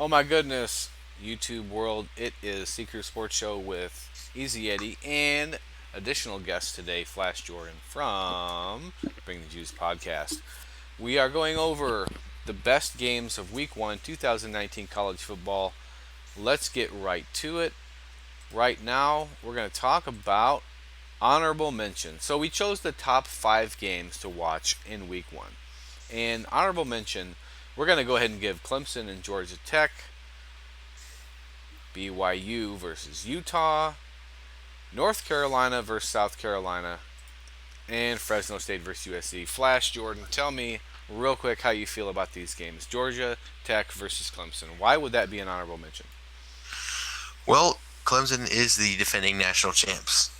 Oh my goodness, YouTube world! It is Secret Sports Show with Easy Eddie and additional guest today, Flash Jordan from Bring the Juice podcast. We are going over the best games of Week 1, 2019 college football. Let's get right to it. Right now, we're going to talk about honorable mention. So we chose the top 5 games to watch in Week 1. And honorable mention, we're going to go ahead and give Clemson and Georgia Tech, BYU versus Utah, North Carolina versus South Carolina, and Fresno State versus USC. Flash Jordan, tell me real quick how you feel about these games. Georgia Tech versus Clemson. Why would that be an honorable mention? Well, Clemson is the defending national champs.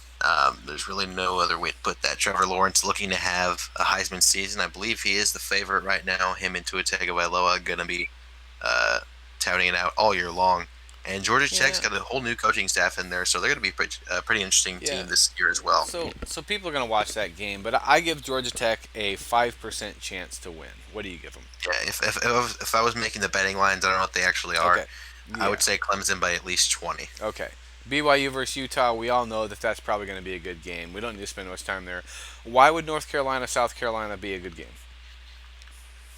There's really no other way to put that. Trevor Lawrence looking to have a Heisman season. I believe he is the favorite right now. Him and Tua Tagovailoa going to be uh, touting it out all year long. And Georgia Tech's Yeah, got a whole new coaching staff in there, so they're going to be a pretty interesting yeah. team this year as well. So people are going to watch that game, but I give Georgia Tech a 5% chance to win. What do you give them? Yeah, if I was making the betting lines, I don't know what they actually are. Okay. I Yeah. would say Clemson by at least 20. Okay. BYU versus Utah, we all know that that's probably going to be a good game. We don't need to spend much time there. Why would North Carolina, South Carolina be a good game?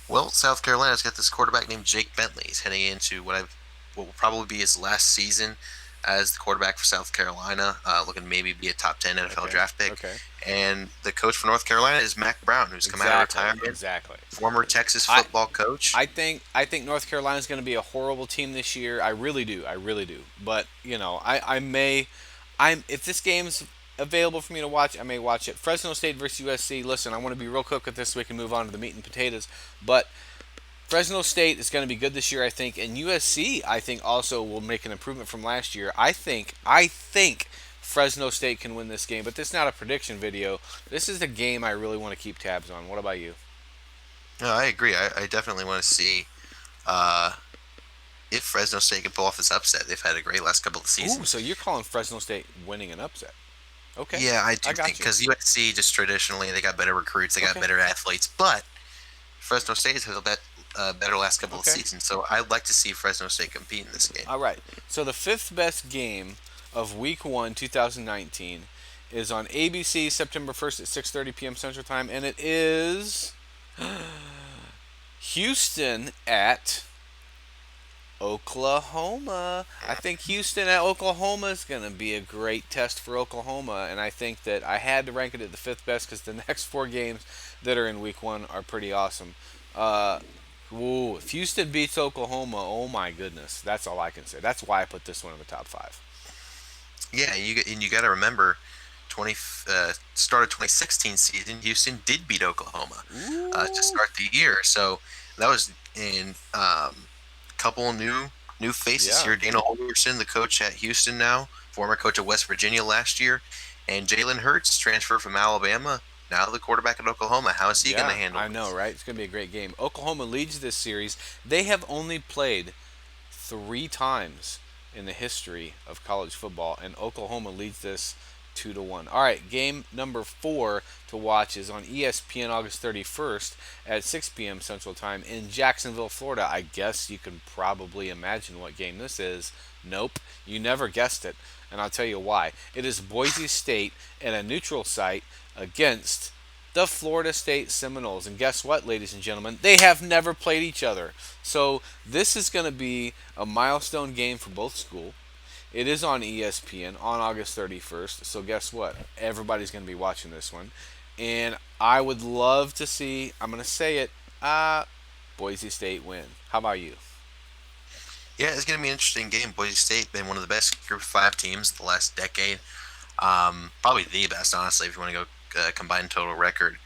Well, South Carolina's got this quarterback named Jake Bentley. He's heading into what will probably be his last season as the quarterback for South Carolina, looking to maybe be a top 10 NFL Okay. draft pick. Okay. And the coach for North Carolina is Mac Brown, who's come out of Exactly. retirement, Exactly. former Texas I football coach. I think North Carolina is going to be a horrible team this year. I really do. I really do. But I may, I'm if this game's available for me to watch, I may watch it. Fresno State versus USC. Listen, I want to be real quick with this so we can move on to the meat and potatoes. But Fresno State is going to be good this year, I think, and USC, I think, also will make an improvement from last year. I think Fresno State can win this game, but this is not a prediction video. This is a game I really want to keep tabs on. What about you? No, I agree. I definitely want to see uh, if Fresno State can pull off this upset. They've had a great last couple of Ooh, seasons. so you're calling Fresno State winning an upset? Okay, Yeah, I I do think got you. because USC just traditionally they got better recruits, they got Okay, better athletes, but Fresno State has had a better last couple of okay. seasons. So I'd like to see Fresno State compete in this game. All right. So the fifth best game of Week 1, 2019, is on ABC September 1st at 6:30 p.m. Central Time, and it is Houston at Oklahoma. I think Houston at Oklahoma is going to be a great test for Oklahoma, and I think that I had to rank it at the fifth best because the next 4 games that are in Week 1 are pretty awesome. Uh, Ooh, if Houston beats Oklahoma, oh my goodness, that's all I can say. That's why I put this one in the top 5. Yeah, and you got to remember, 20 start of 2016 season, Houston did beat Oklahoma to Ooh, start the year. So that was in couple new faces yeah, here. Dana Holgorsen, the coach at Houston now, former coach of West Virginia last year, and Jalen Hurts, transfer from Alabama, now the quarterback at Oklahoma. How is he going to yeah, handle I know, this? right? It's going to be a great game. Oklahoma leads this series. They have only played 3 times in the history of college football, and Oklahoma leads this 2-1. All right, game number 4 to watch is on ESPN August 31st at 6 p.m. Central Time in Jacksonville, Florida. I guess you can probably imagine what game this is. Nope, you never guessed it, and I'll tell you why. It is Boise State at a neutral site against the Florida State Seminoles. And guess what, ladies and gentlemen? They have never played each other. So this is going to be a milestone game for both schools. It is on ESPN on August 31st. So guess what? Everybody's going to be watching this one. And I would love to see, I'm going to say it, Boise State win. How about you? Yeah, it's going to be an interesting game. Boise State been one of the best Group 5 teams the last decade. Probably the best, honestly, if you want to go combined total record.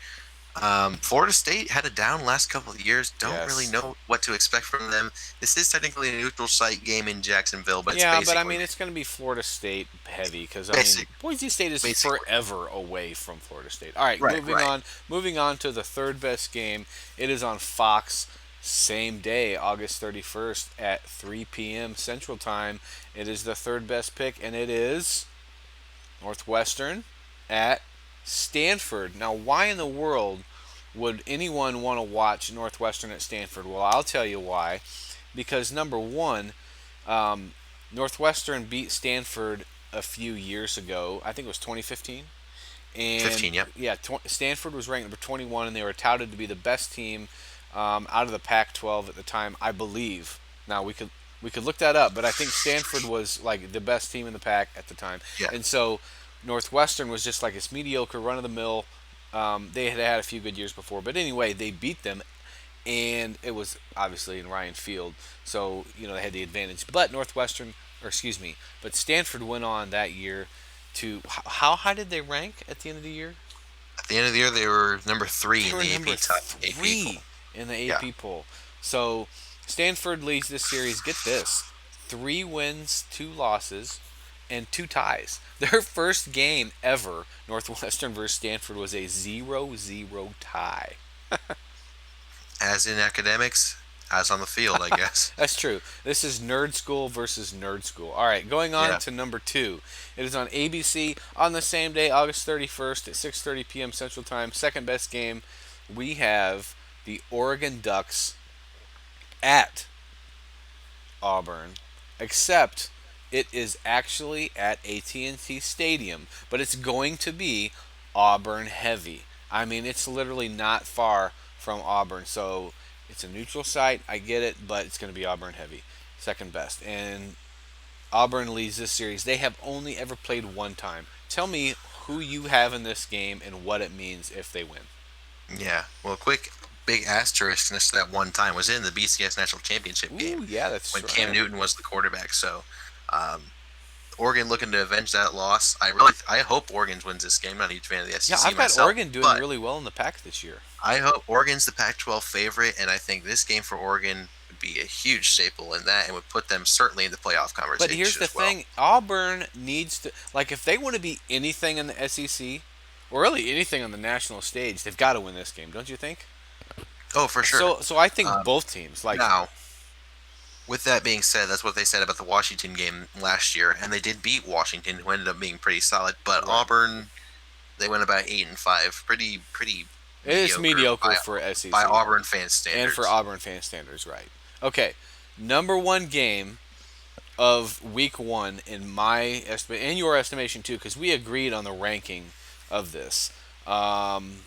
Florida State had a down last couple of years. Don't really Yes. know what to expect from them. This is technically a neutral site game in Jacksonville, but it's Yeah, but I basically mean, it's going to be Florida State heavy because I mean, basic, Boise State is basically. forever away from Florida State. All right, Right, moving right. on. Moving on to the third best game. It is on Fox, same day, August 31st at 3 p.m. Central Time. It is the third best pick, and it is Northwestern at Stanford. Now, why in the world would anyone want to watch Northwestern at Stanford? Well, I'll tell you why. because number one, um, Northwestern beat Stanford a few years ago. I think it was 2015. And 15. Yep. yeah, Stanford was ranked number 21, and they were touted to be the best team out of the Pac-12 at the time, I believe. Now we could look that up, but I think Stanford was like the best team in the pack at the time, Yeah. and so Northwestern was just like this mediocre, run-of-the-mill. They had had a few good years before, but anyway, they beat them, and it was obviously in Ryan Field, so they had the advantage. But Northwestern, or excuse me, but Stanford went on that year to how high did they rank at the end of the year? At the end of the year, they were number three They in were the number AP poll. three in the Yeah. AP poll. So Stanford leads this series. Get this: 3 wins, 2 losses, and 2 ties. Their first game ever, Northwestern versus Stanford, was a 0-0 tie. As in academics, as on the field, I guess. That's true. This is nerd school versus nerd school. All right, going on Yeah. to number two. It is on ABC on the same day, August 31st at 6:30 p.m. Central Time. Second best game. We have the Oregon Ducks at Auburn, except it is actually at AT&T Stadium, but it's going to be Auburn heavy. I mean, it's literally not far from Auburn, so it's a neutral site. I get it, but it's going to be Auburn heavy, second best. And Auburn leads this series. They have only ever played one time. Tell me who you have in this game and what it means if they win. Yeah. Well, quick, big asterisk next to that one time was in the BCS National Championship game Ooh, yeah, that's when Cam right. Newton was the quarterback. So, um, Oregon looking to avenge that loss. I hope Oregon wins this game. I'm not a huge fan of the Yeah, SEC I've got myself, Oregon doing but really well in the pack this year. I hope Oregon's the Pac-12 favorite, and I think this game for Oregon would be a huge staple in that, and would put them certainly in the playoff But here's conversation the as well. thing: Auburn needs to, like, if they want to be anything in the SEC, or really anything on the national stage, they've got to win this game, don't you think? Oh, for sure. So I think Um, both teams, like, Now, with that being said, that's what they said about the Washington game last year, and they did beat Washington, who ended up being pretty solid. But right, Auburn, they went about 8-5, pretty it is mediocre mediocre for by SEC Auburn fan and for standards. Auburn fan standards, right? Okay, number one game of week one in my estimate and your estimation too, because we agreed on the ranking of this. Um,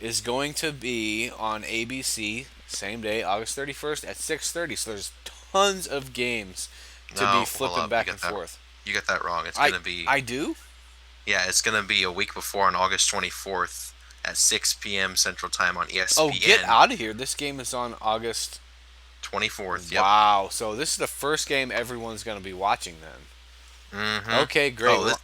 is going to be on ABC same day, August 31st at 6:30. So there's tons of games to be No, hold flipping up, you back got and that forth. you got that wrong. It's I gonna be I do. Yeah, it's gonna be a week before on August 24th at 6 p.m. Central Time on Oh, get ESPN. out of here. This game is on August. 24th. Yep. Wow. So this is the first game everyone's going to be watching then. Mm-hmm. Okay, great. Oh,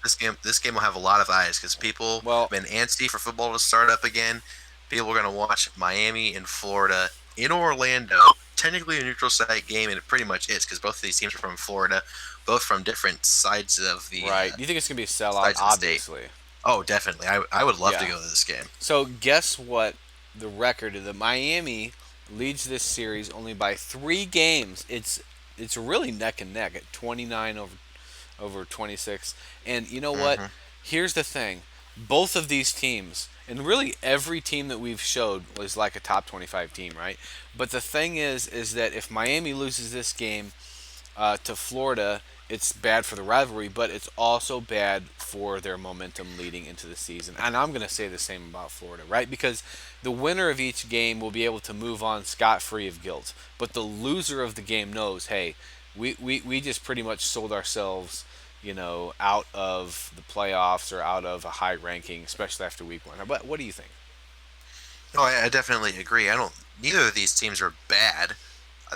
this game will have a lot of eyes because people have Well, been antsy for football to start up again. People are going to watch Miami and Florida in Orlando. Technically a neutral site game, and it pretty much is because both of these teams are from Florida, both from different sides of the right. Do you think it's going to be a sellout? sides of the state. Obviously. Oh, definitely. I would love to Yeah. go to this game. So guess what? The record of the Miami leads this series only by 3 games. It's really neck and neck at 29 over 26. And you know what? Mm-hmm. Here's the thing. Both of these teams, and really every team that we've showed was like a top 25 team, right? But the thing is that if Miami loses this game to Florida, it's bad for the rivalry, but it's also bad for their momentum leading into the season. And I'm going to say the same about Florida, right? Because the winner of each game will be able to move on scot free of guilt. But the loser of the game knows, hey, we just pretty much sold ourselves, out of the playoffs or out of a high ranking, especially after week one. But what do you think? Oh, I definitely agree. I don't. Neither of these teams are bad.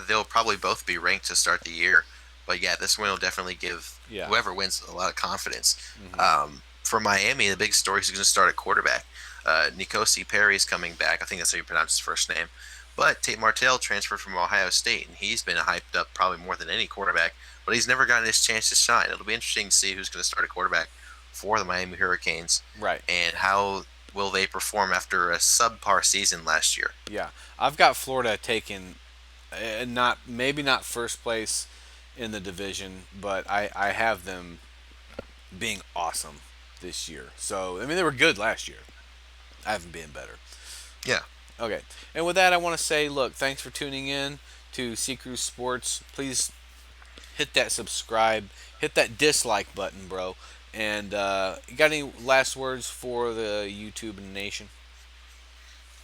They'll probably both be ranked to start the year. But yeah, this win will definitely give Yeah. whoever wins a lot of confidence. Hmm. For Miami, the big story is going to start at quarterback. Nikosi Perry is coming back. I think that's how you pronounce his first name. But Tate Martell transferred from Ohio State, and he's been hyped up probably more than any quarterback. But he's never gotten his chance to shine. It'll be interesting to see who's going to start a quarterback for the Miami Hurricanes Right. and how will they perform after a subpar season last year. Yeah. I've got Florida taking, not maybe not first place in the division, but I have them being awesome this year. So I mean they were good last year. I have them being better. Yeah. Okay. And with that, I want to say, look, thanks for tuning in to Sea Cruise Sports. Please hit that subscribe, hit that dislike button, bro. And you got any last words for the YouTube nation?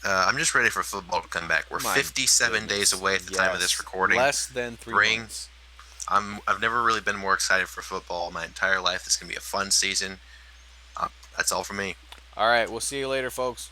I'm just ready for football to come back. We're My 57 days goodness, away at the time of this yes, recording. less than three Bring. months. I've never really been more excited for football my entire life. This is gonna be a fun season. That's all for me. All right, we'll see you later, folks.